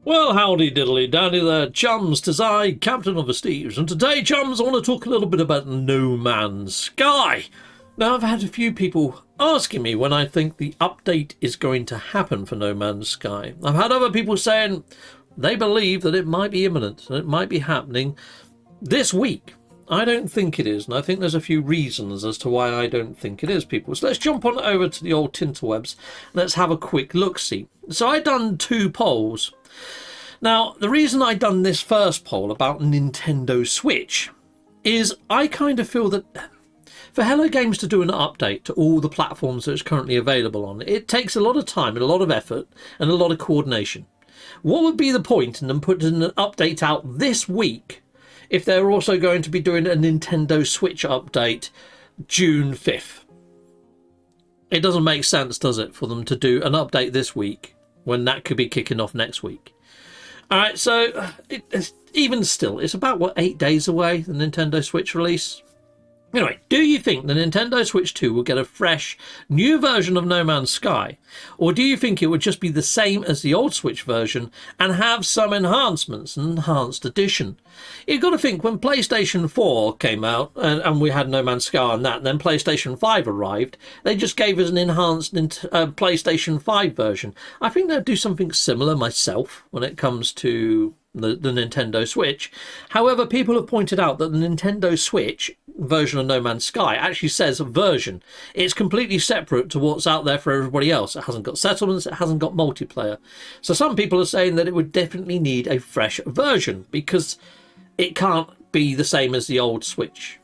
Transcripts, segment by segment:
Well, howdy diddly dandy there, chums. 'Tis I, Captain of the Steves, and today, chums, I want to talk a little bit about No Man's Sky. Now, I've had a few people asking me when I think the update is going to happen for No Man's Sky. I've had other people saying they believe that it might be imminent, that it might be happening this week. I don't think it is, and I think there's a few reasons as to why I don't think it is, people. So let's jump on over to the old Tinterwebs. Let's have a quick look-see. So I've done two polls. Now, the reason I done this first poll about Nintendo Switch is I kind of feel that for Hello Games to do an update to all the platforms that it's currently available on, it takes a lot of time and a lot of effort and a lot of coordination. What would be the point in them putting an update out this week if they're also going to be doing a Nintendo Switch update June 5th? It doesn't make sense, does it, for them to do an update this week when that could be kicking off next week? Alright, so even still, it's about, what, 8 days away, the Nintendo Switch release? Anyway, do you think the Nintendo Switch 2 will get a fresh, new version of No Man's Sky? Or do you think it would just be the same as the old Switch version and have some enhancements, an enhanced edition? You've got to think, when PlayStation 4 came out and we had No Man's Sky on that, and then PlayStation 5 arrived, they just gave us an enhanced PlayStation 5 version. I think they'll do something similar myself when it comes to the Nintendo Switch. However, people have pointed out that the Nintendo Switch version of No Man's Sky actually says version. It's completely separate to what's out there for everybody else. It hasn't got settlements, it hasn't got multiplayer. So some people are saying that it would definitely need a fresh version because it can't be the same as the old Switch.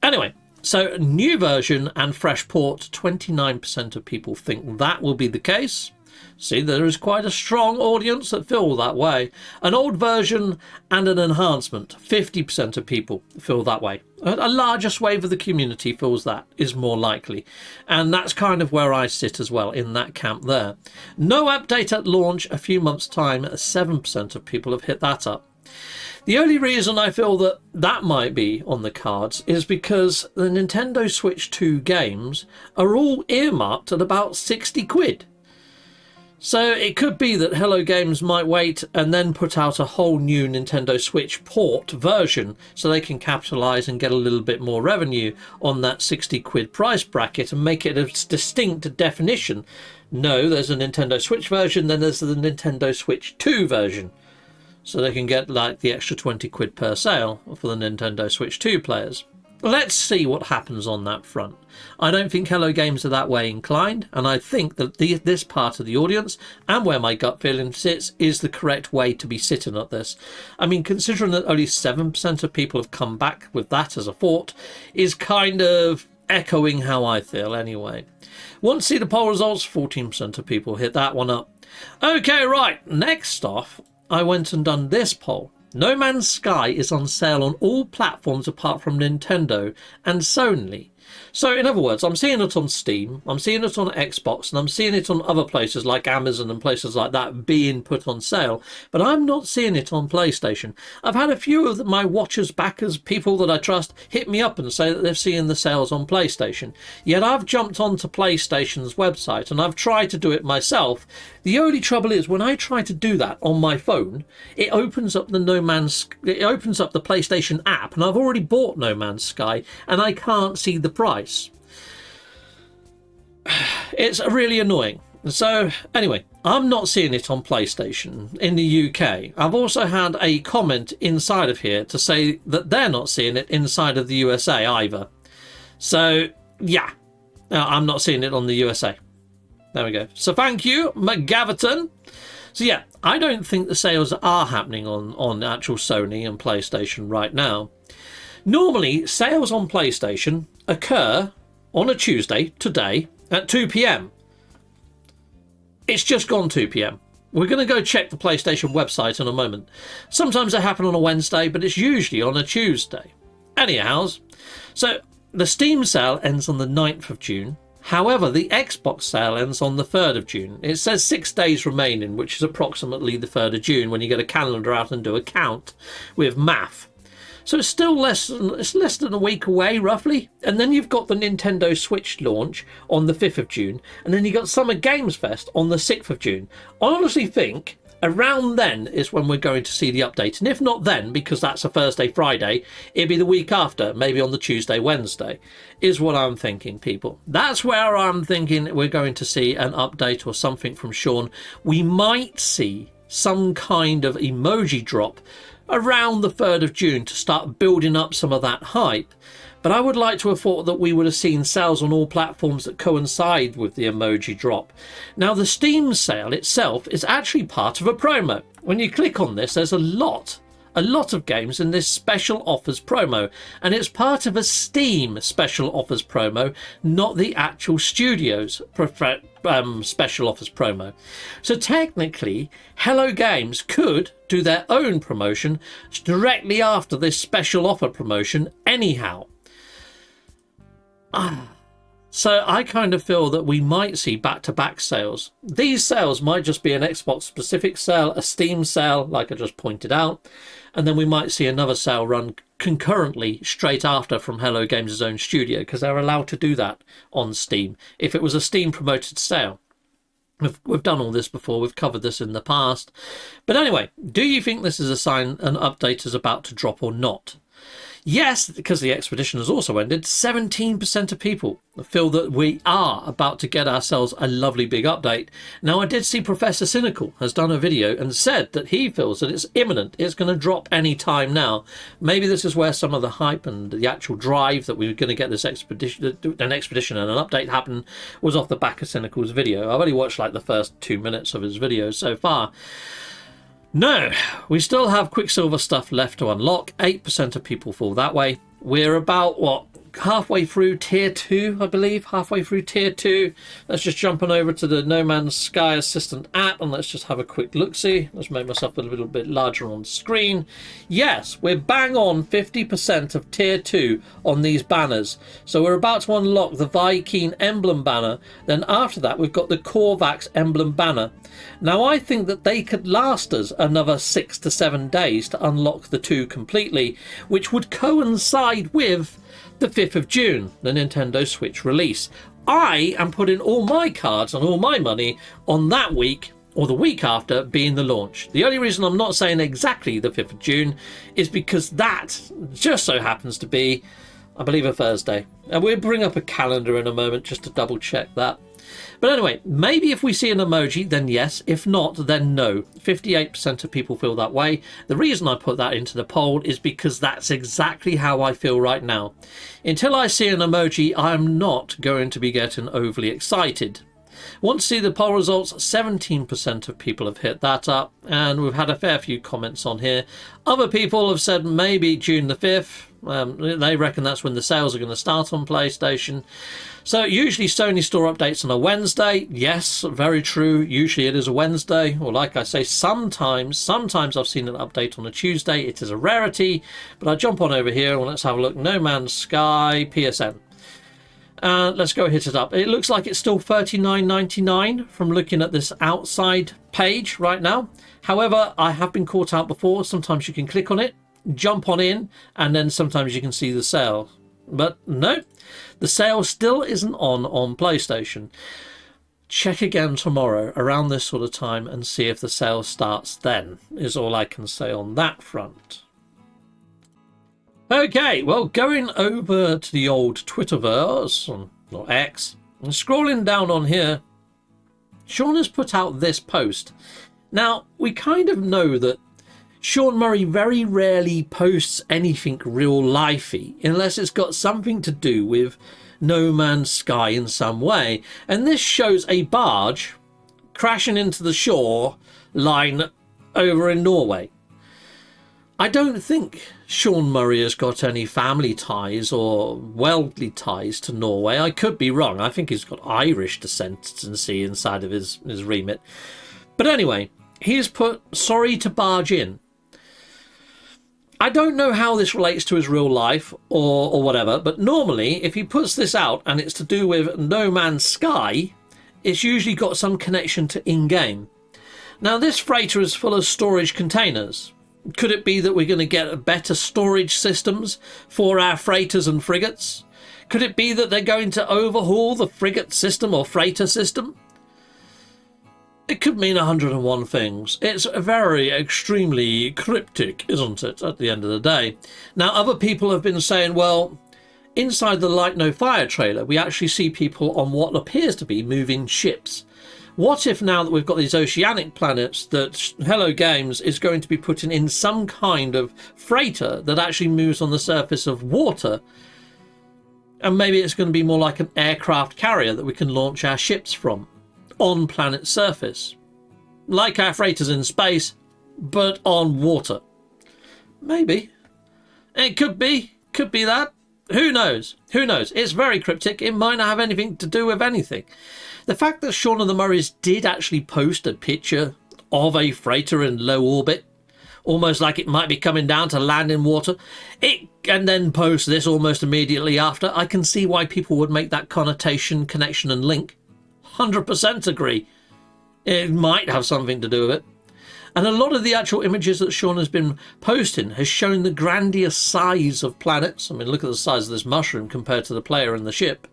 Anyway, so new version and fresh port, 29% of people think that will be the case. See, there is quite a strong audience that feel that way. An old version and an enhancement, 50% of people feel that way. A larger swathe of the community feels that is more likely. And that's kind of where I sit as well, in that camp there. No update at launch, a few months' time, 7% of people have hit that up. The only reason I feel that that might be on the cards is because the Nintendo Switch 2 games are all earmarked at about 60 quid. So it could be that Hello Games might wait and then put out a whole new Nintendo Switch port version so they can capitalise and get a little bit more revenue on that 60 quid price bracket and make it a distinct definition. No, there's a Nintendo Switch version, then there's the Nintendo Switch 2 version. So they can get like the extra 20 quid per sale for the Nintendo Switch 2 players. Let's see what happens on that front. I don't think Hello Games are that way inclined, and I think that this part of the audience, and where my gut feeling sits, is the correct way to be sitting at this. I mean, considering that only 7% of people have come back with that as a thought, is kind of echoing how I feel anyway. Want to see the poll results? 14% of people hit that one up. Okay, right, next off, I went and done this poll. No Man's Sky is on sale on all platforms apart from Nintendo and Sony. So in other words, I'm seeing it on Steam, I'm seeing it on Xbox, and I'm seeing it on other places like Amazon and places like that being put on sale, but I'm not seeing it on PlayStation. I've had a few of my watchers, backers, people that I trust hit me up and say that they're seeing the sales on PlayStation. Yet I've jumped onto PlayStation's website and I've tried to do it myself. The only trouble is when I try to do that on my phone, it opens up the PlayStation app, and I've already bought No Man's Sky and I can't see the price. It's really annoying. So anyway, I'm not seeing it on PlayStation in the UK. I've also had a comment inside of here to say that they're not seeing it inside of the USA either. So yeah, I'm not seeing it on the USA. There we go. So thank you, McGaverton. So yeah, I don't think the sales are happening on actual Sony and PlayStation right now. Normally, sales on PlayStation occur on a Tuesday, today, at 2 p.m. It's just gone 2 p.m. We're going to go check the PlayStation website in a moment. Sometimes they happen on a Wednesday, but it's usually on a Tuesday. Anyhow, so the Steam sale ends on the 9th of June. However, the Xbox sale ends on the 3rd of June. It says 6 days remaining, which is approximately the 3rd of June when you get a calendar out and do a count with math. So it's still less than a week away, roughly. And then you've got the Nintendo Switch launch on the 5th of June. And then you've got Summer Games Fest on the 6th of June. I honestly think Around then is when we're going to see the update. And if not then, because that's a Thursday, Friday, it'd be the week after, maybe on the Tuesday, Wednesday, is what I'm thinking, people. That's where I'm thinking we're going to see an update or something from Sean. We might see some kind of emoji drop around the 3rd of June to start building up some of that hype. But I would like to have thought that we would have seen sales on all platforms that coincide with the emoji drop. Now, the Steam sale itself is actually part of a promo. When you click on this, there's a lot of games in this special offers promo, and it's part of a Steam special offers promo, not the actual studio's special offers promo. So technically, Hello Games could do their own promotion directly after this special offer promotion anyhow. So I kind of feel that we might see back-to-back sales. These sales might just be an Xbox specific sale, a Steam sale, like I just pointed out, and then we might see another sale run concurrently straight after from Hello Games' own studio, because they're allowed to do that on Steam if it was a Steam promoted sale. We've done all this before, we've covered this in the past. But anyway, do you think this is a sign an update is about to drop or not? Yes, because the expedition has also ended, 17% of people feel that we are about to get ourselves a lovely big update. Now, I did see Professor Cynical has done a video and said that he feels that it's imminent. It's going to drop any time now. Maybe this is where some of the hype and the actual drive that we were going to get this expedition and an update happen was off the back of Cynical's video. I've only watched like the first 2 minutes of his video so far. No, we still have Quicksilver stuff left to unlock. 8% of people feel that way. We're about, what, halfway through tier 2, I believe. Halfway through tier 2. Let's just jump on over to the No Man's Sky Assistant app and let's just have a quick look-see. Let's make myself a little bit larger on screen. Yes, we're bang on 50% of tier 2 on these banners. So we're about to unlock the Viking emblem banner. Then after that, we've got the Korvax emblem banner. Now, I think that they could last us another 6 to 7 days to unlock the two completely, which would coincide with the 5th of June, the Nintendo Switch release. I am putting all my cards and all my money on that week or the week after being the launch. The only reason I'm not saying exactly the 5th of June is because that just so happens to be, I believe, a Thursday. And we'll bring up a calendar in a moment just to double check that. But anyway, maybe if we see an emoji, then yes. If not, then no. 58% of people feel that way. The reason I put that into the poll is because that's exactly how I feel right now. Until I see an emoji, I'm not going to be getting overly excited. Want to see the poll results? 17% of people have hit that up, and we've had a fair few comments on here. Other people have said maybe June the 5th. They reckon that's when the sales are going to start on PlayStation. So usually Sony store updates on a Wednesday. Yes, very true. Usually it is a Wednesday. Or like I say, sometimes I've seen an update on a Tuesday. It is a rarity. But I jump on over here and let's have a look. No Man's Sky PSN. Let's go hit it up. It looks like it's still $39.99 from looking at this outside page right now. However, I have been caught out before. Sometimes you can click on it, jump on in, and then sometimes you can see the sale. But no, the sale still isn't on PlayStation. Check again tomorrow around this sort of time and see if the sale starts then, is all I can say on that front. Okay, well, going over to the old Twitterverse, or X, and scrolling down on here, Sean has put out this post. Now, we kind of know that Sean Murray very rarely posts anything real lifey unless it's got something to do with No Man's Sky in some way. And this shows a barge crashing into the shore line over in Norway. I don't think Sean Murray has got any family ties or worldly ties to Norway. I could be wrong. I think he's got Irish descendancy inside of his remit. But anyway, he's put sorry to barge in. I don't know how this relates to his real life or whatever, but normally if he puts this out and it's to do with No Man's Sky, it's usually got some connection to in-game. Now, this freighter is full of storage containers. Could it be that we're going to get better storage systems for our freighters and frigates? Could it be that they're going to overhaul the frigate system or freighter system? It could mean 101 things. It's very extremely cryptic, isn't it, at the end of the day? Now, other people have been saying, well, inside the Light No Fire trailer, we actually see people on what appears to be moving ships. What if now that we've got these oceanic planets that Hello Games is going to be putting in some kind of freighter that actually moves on the surface of water, and maybe it's going to be more like an aircraft carrier that we can launch our ships from on planet surface, like our freighters in space, but on water. Maybe. It could be that. Who knows? Who knows? It's very cryptic. It might not have anything to do with anything. The fact that Shaun of the Murrays did actually post a picture of a freighter in low orbit, almost like it might be coming down to land in water, and then post this almost immediately after, I can see why people would make that connotation, connection and link. 100% agree. It might have something to do with it. And a lot of the actual images that Shaun has been posting has shown the grandiose size of planets. I mean, look at the size of this mushroom compared to the player and the ship.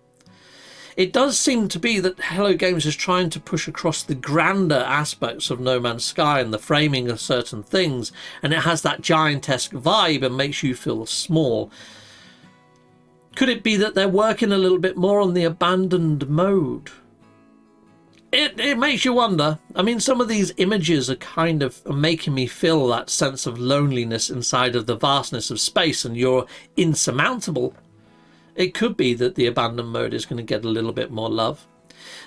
It does seem to be that Hello Games is trying to push across the grander aspects of No Man's Sky and the framing of certain things, and it has that giantesque vibe and makes you feel small. Could it be that they're working a little bit more on the abandoned mode? It makes you wonder. I mean, some of these images are kind of making me feel that sense of loneliness inside of the vastness of space, and you're insurmountable. It could be that the abandoned mode is going to get a little bit more love.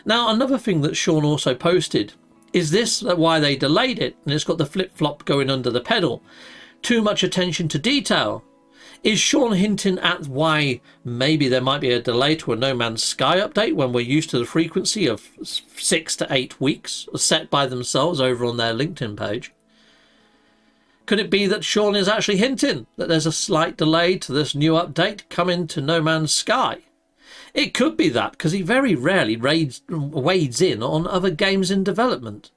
Now, another thing that Shaun also posted is this, why they delayed it, and it's got the flip-flop going under the pedal. Too much attention to detail. Is Shaun hinting at why maybe there might be a delay to a No Man's Sky update when we're used to the frequency of 6 to 8 weeks set by themselves over on their LinkedIn page? Could it be that Shaun is actually hinting that there's a slight delay to this new update coming to No Man's Sky? It could be that, because he very rarely wades in on other games in development.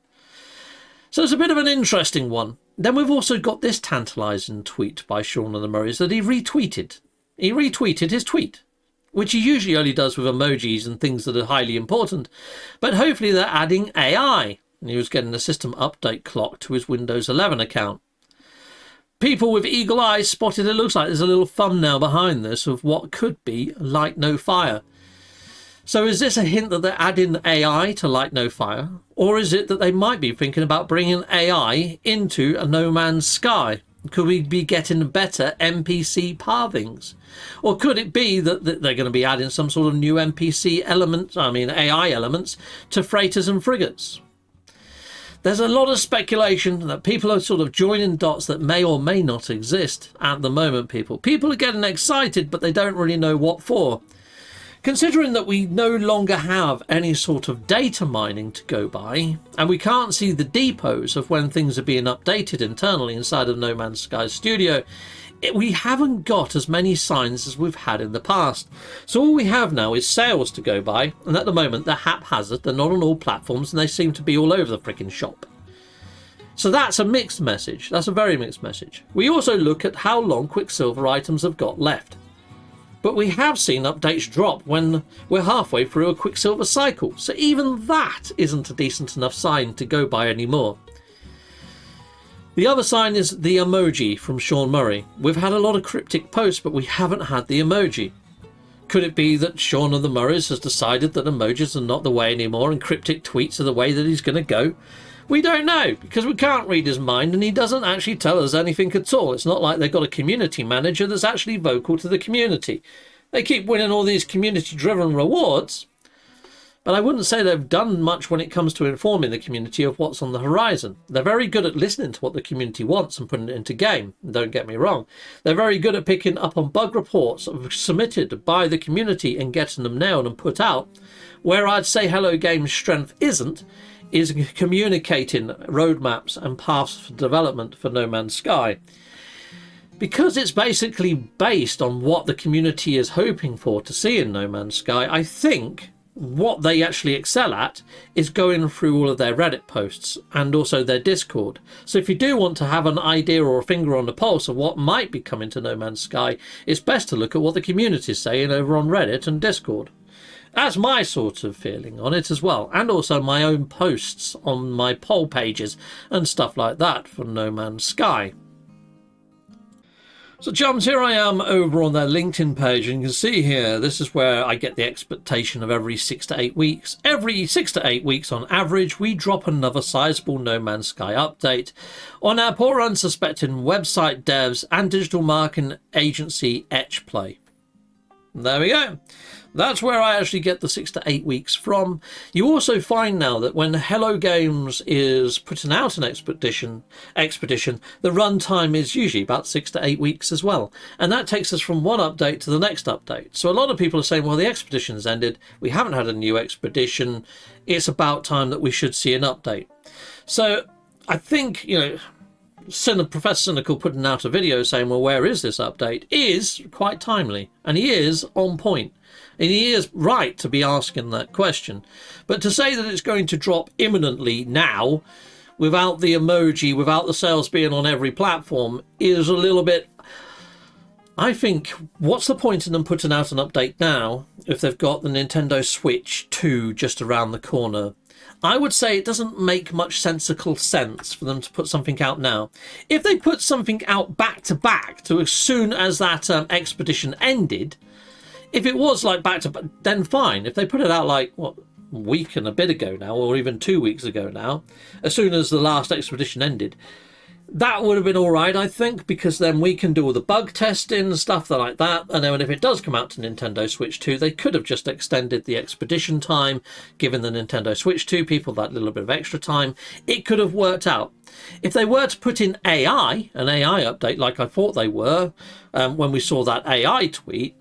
So it's a bit of an interesting one. Then we've also got this tantalising tweet by Shaun of the Murrays that he retweeted. He retweeted his tweet, which he usually only does with emojis and things that are highly important. But hopefully they're adding AI. And he was getting a system update clock to his Windows 11 account. People with eagle eyes spotted it looks like there's a little thumbnail behind this of what could be Light No Fire. So is this a hint that they're adding AI to Light No Fire? Or is it that they might be thinking about bringing AI into a No Man's Sky? Could we be getting better NPC pathings? Or could it be that they're going to be adding some sort of new NPC elements, AI elements, to freighters and frigates? There's a lot of speculation that people are sort of joining dots that may or may not exist at the moment, people. People are getting excited, but they don't really know what for. Considering that we no longer have any sort of data mining to go by, and we can't see the depots of when things are being updated internally inside of No Man's Sky Studio, we haven't got as many signs as we've had in the past. So all we have now is sales to go by, and at the moment they're haphazard, they're not on all platforms, and they seem to be all over the freaking shop. So that's a mixed message. That's a very mixed message. We also look at how long Quicksilver items have got left. But we have seen updates drop when we're halfway through a Quicksilver cycle, so even that isn't a decent enough sign to go by anymore. The other sign is the emoji from Shaun Murray. We've had a lot of cryptic posts, but we haven't had the emoji. Could it be that Shaun of the Murrays has decided that emojis are not the way anymore and cryptic tweets are the way that he's going to go? We don't know, because we can't read his mind and he doesn't actually tell us anything at all. It's not like they've got a community manager that's actually vocal to the community. They keep winning all these community-driven rewards, but I wouldn't say they've done much when it comes to informing the community of what's on the horizon. They're very good at listening to what the community wants and putting it into game, don't get me wrong. They're very good at picking up on bug reports submitted by the community and getting them nailed and put out. Where I'd say Hello Games' strength is communicating roadmaps and paths for development for No Man's Sky. Because it's basically based on what the community is hoping for to see in No Man's Sky, I think what they actually excel at is going through all of their Reddit posts and also their Discord. So if you do want to have an idea or a finger on the pulse of what might be coming to No Man's Sky, it's best to look at what the community is saying over on Reddit and Discord. That's my sort of feeling on it as well, and also my own posts on my poll pages and stuff like that for No Man's Sky. So chums, here I am over on their LinkedIn page, and you can see here, this is where I get the expectation of every 6 to 8 weeks. Every 6 to 8 weeks on average, we drop another sizable No Man's Sky update on our poor unsuspecting website devs and digital marketing agency Etchplay. There we go. That's where I actually get the 6 to 8 weeks from. You also find now that when Hello Games is putting out an expedition, the runtime is usually about 6 to 8 weeks as well. And that takes us from one update to the next update. So a lot of people are saying, well, the expedition's ended. We haven't had a new expedition. It's about time that we should see an update. So I think, Professor Cynical putting out a video saying, well, where is this update, is quite timely. And he is on point. And he is right to be asking that question. But to say that it's going to drop imminently now, without the emoji, without the sales being on every platform, is a little bit... I think, what's the point in them putting out an update now if they've got the Nintendo Switch 2 just around the corner? I would say it doesn't make much sensical sense for them to put something out now. If they put something out back to as soon as that expedition ended, if it was like back to back, then fine. If they put it out like, what, a week and a bit ago now, or even 2 weeks ago now, as soon as the last expedition ended, that would have been all right, I think, because then we can do all the bug testing and stuff like that. And then if it does come out to Nintendo Switch 2, they could have just extended the expedition time, given the Nintendo Switch 2 people that little bit of extra time. It could have worked out. If they were to put in an AI update, like I thought they were, when we saw that AI tweet,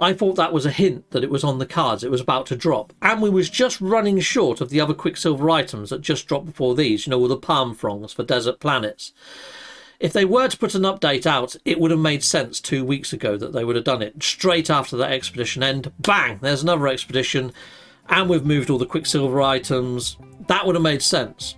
I thought that was a hint that it was on the cards, it was about to drop. And we was just running short of the other Quicksilver items that just dropped before these, all the palm fronds for desert planets. If they were to put an update out, it would have made sense 2 weeks ago that they would have done it. Straight after that expedition end, bang, there's another expedition, and we've moved all the Quicksilver items. That would have made sense.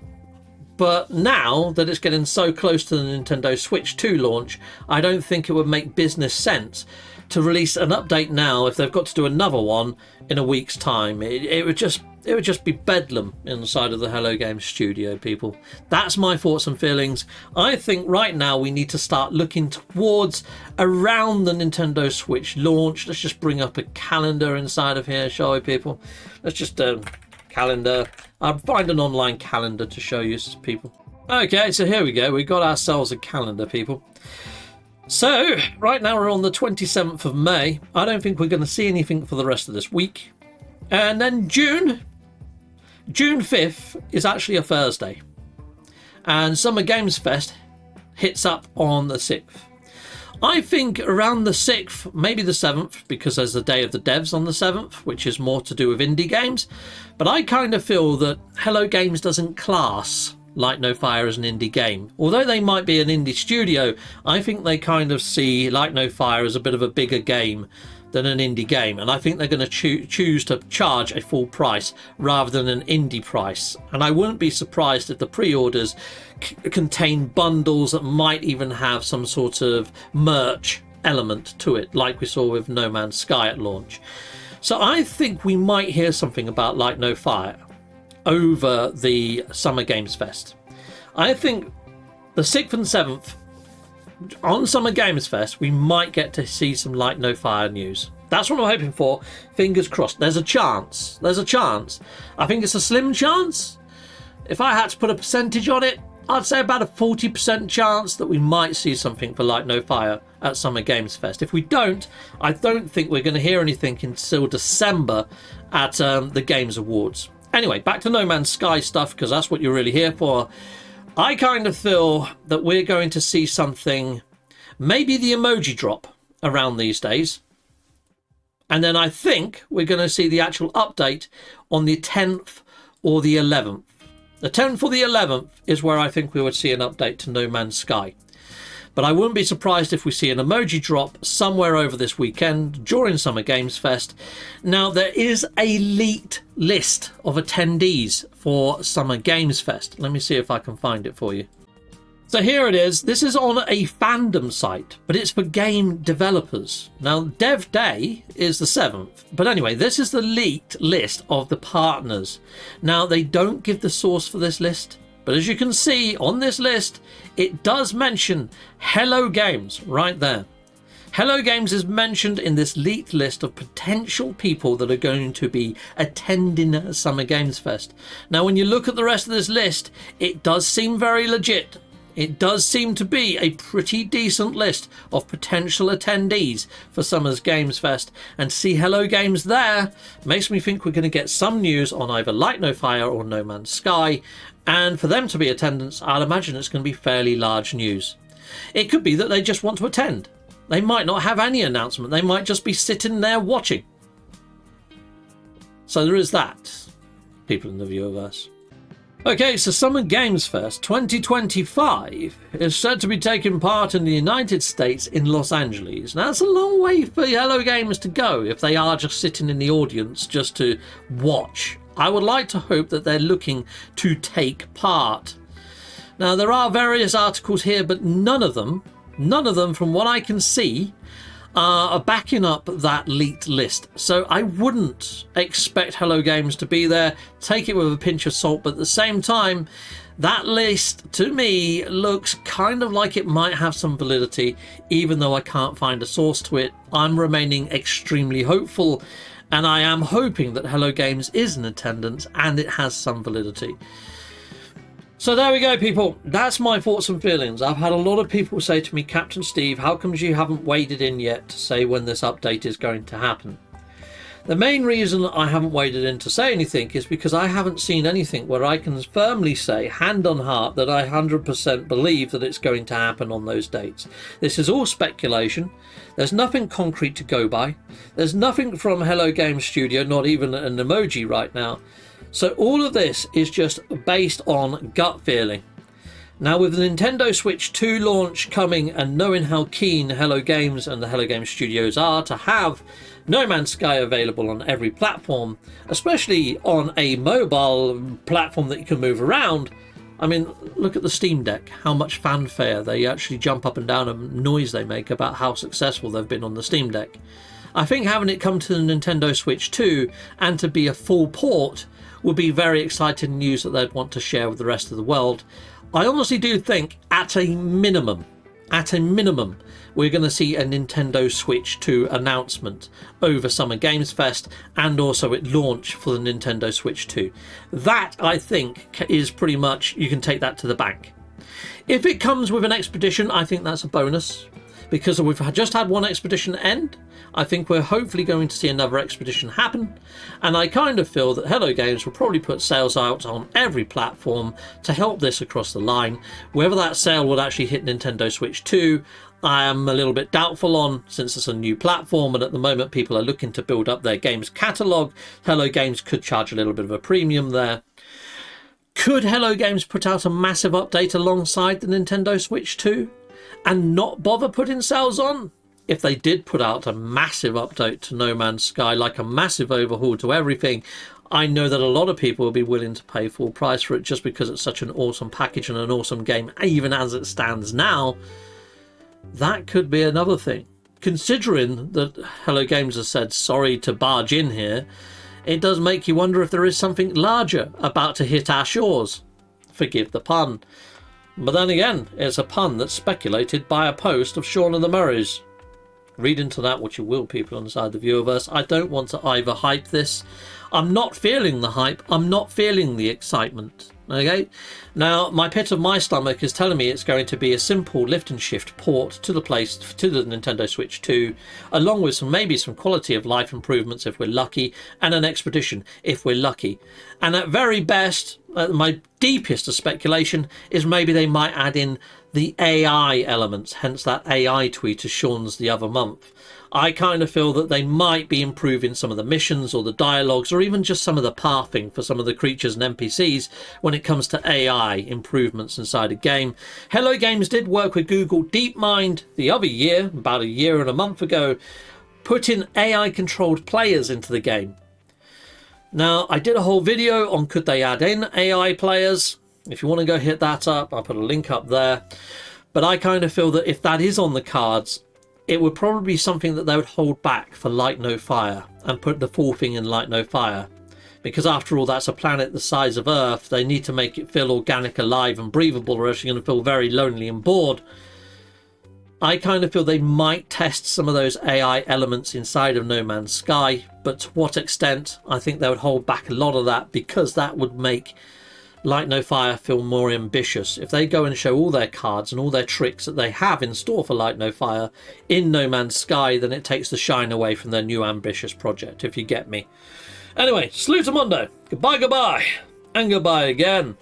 But now that it's getting so close to the Nintendo Switch 2 launch, I don't think it would make business sense to release an update now if they've got to do another one in a week's time. It would just be bedlam inside of the Hello Games studio, people. That's my thoughts and feelings. I think right now we need to start looking towards around the Nintendo Switch launch. Let's just bring up a calendar inside of here, shall we, people? Let's just calendar. I'll find an online calendar to show you, people. Okay, so here we go. We got ourselves a calendar, people. So, right now we're on the 27th of May. I don't think we're going to see anything for the rest of this week. And then June 5th is actually a Thursday. And Summer Games Fest hits up on the 6th. I think around the 6th, maybe the 7th, because there's the Day of the Devs on the 7th, which is more to do with indie games. But I kind of feel that Hello Games doesn't class Light No Fire as an indie game. Although they might be an indie studio, I think they kind of see Light No Fire as a bit of a bigger game than an indie game, and I think they're going to choose to charge a full price rather than an indie price. And I wouldn't be surprised if the pre-orders contain bundles that might even have some sort of merch element to it, like we saw with No Man's Sky at launch. So I think we might hear something about Light No Fire over the Summer Games Fest. I think the 6th and 7th on Summer Games Fest, we might get to see some Light No Fire news. That's what I'm hoping for. Fingers crossed. There's a chance. There's a chance. I think it's a slim chance. If I had to put a percentage on it, I'd say about a 40% chance that we might see something for Light No Fire at Summer Games Fest. If we don't, I don't think we're going to hear anything until December at the Games Awards. Anyway, back to No Man's Sky stuff, because that's what you're really here for. I kind of feel that we're going to see something, maybe the emoji drop around these days. And then I think we're going to see the actual update on the 10th or the 11th. The 10th or the 11th is where I think we would see an update to No Man's Sky. But I wouldn't be surprised if we see an emoji drop somewhere over this weekend during Summer Games Fest. Now, there is a leaked list of attendees for Summer Games Fest. Let me see if I can find it for you. So here it is. This is on a fandom site, but it's for game developers. Now, Dev Day is the 7th. But anyway, this is the leaked list of the partners. Now, they don't give the source for this list, but as you can see on this list, it does mention Hello Games right there. Hello Games is mentioned in this leaked list of potential people that are going to be attending Summer Games Fest. Now, when you look at the rest of this list, it does seem very legit. It does seem to be a pretty decent list of potential attendees for Summer's Games Fest, and to see Hello Games there makes me think we're going to get some news on either Light No Fire or No Man's Sky, and for them to be attendance, I'd imagine it's going to be fairly large news. It could be that they just want to attend. They might not have any announcement. They might just be sitting there watching. So there is that, people in the viewerverse. Okay, so Summer Games Fest 2025 is said to be taking part in the United States in Los Angeles. Now, that's a long way for Hello Games to go if they are just sitting in the audience just to watch. I would like to hope that they're looking to take part. Now, there are various articles here, but none of them from what I can see are backing up that leaked list. So I wouldn't expect Hello Games to be there. Take it with a pinch of salt, but at the same time, that list to me looks kind of like it might have some validity, even though I can't find a source to it. I'm remaining extremely hopeful, and I am hoping that Hello Games is in attendance and it has some validity. So there we go, people. That's my thoughts and feelings. I've had a lot of people say to me, Captain Steve, how comes you haven't waded in yet to say when this update is going to happen? The main reason I haven't waded in to say anything is because I haven't seen anything where I can firmly say, hand on heart, that I 100% believe that it's going to happen on those dates. This is all speculation. There's nothing concrete to go by. There's nothing from Hello Games Studio, not even an emoji right now. So all of this is just based on gut feeling. Now, with the Nintendo Switch 2 launch coming and knowing how keen Hello Games and the Hello Games Studios are to have No Man's Sky available on every platform, especially on a mobile platform that you can move around. I mean, look at the Steam Deck, how much fanfare they actually jump up and down and noise they make about how successful they've been on the Steam Deck. I think having it come to the Nintendo Switch 2 and to be a full port would be very exciting news that they'd want to share with the rest of the world. I honestly do think at a minimum, we're going to see a Nintendo Switch 2 announcement over Summer Games Fest and also at launch for the Nintendo Switch 2. That, I think, is pretty much, you can take that to the bank. If it comes with an expedition, I think that's a bonus. Because we've just had one expedition end, I think we're hopefully going to see another expedition happen, and I kind of feel that Hello Games will probably put sales out on every platform to help this across the line. Whether that sale would actually hit Nintendo Switch 2, I am a little bit doubtful on, since it's a new platform and at the moment people are looking to build up their games catalogue. Hello Games could charge a little bit of a premium there. Could Hello Games put out a massive update alongside the Nintendo Switch 2? And not bother putting sales on? If they did put out a massive update to No Man's Sky, like a massive overhaul to everything, I know that a lot of people will be willing to pay full price for it just because it's such an awesome package and an awesome game, even as it stands now. That could be another thing. Considering that Hello Games has said sorry to barge in here, it does make you wonder if there is something larger about to hit our shores. Forgive the pun. But then again, it's a pun that's speculated by a post of Sean and the Murrays. Read into that what you will, people inside the viewerverse. I don't want to either hype this. I'm not feeling the hype. I'm not feeling the excitement. Okay? Now, my pit of my stomach is telling me it's going to be a simple lift and shift port to the Nintendo Switch 2, along with maybe some quality of life improvements if we're lucky, and an expedition if we're lucky. And at very best, my deepest of speculation is maybe they might add in the AI elements, hence that AI tweet of Sean's the other month. I kind of feel that they might be improving some of the missions or the dialogues or even just some of the pathing for some of the creatures and NPCs when it comes to AI improvements inside a game. Hello Games did work with Google DeepMind the other year, about a year and a month ago, putting AI controlled players into the game. Now, I did a whole video on could they add in AI players. If you want to go hit that up, I'll put a link up there. But I kind of feel that if that is on the cards, it would probably be something that they would hold back for Light No Fire and put the full thing in Light No Fire. Because after all, that's a planet the size of Earth. They need to make it feel organic, alive and breathable, or else you're going to feel very lonely and bored. I kind of feel they might test some of those AI elements inside of No Man's Sky, but to what extent, I think they would hold back a lot of that, because that would make Light No Fire feel more ambitious. If they go and show all their cards and all their tricks that they have in store for Light No Fire in No Man's Sky, then it takes the shine away from their new ambitious project, if you get me. Anyway, salutamundo, goodbye, goodbye, and goodbye again.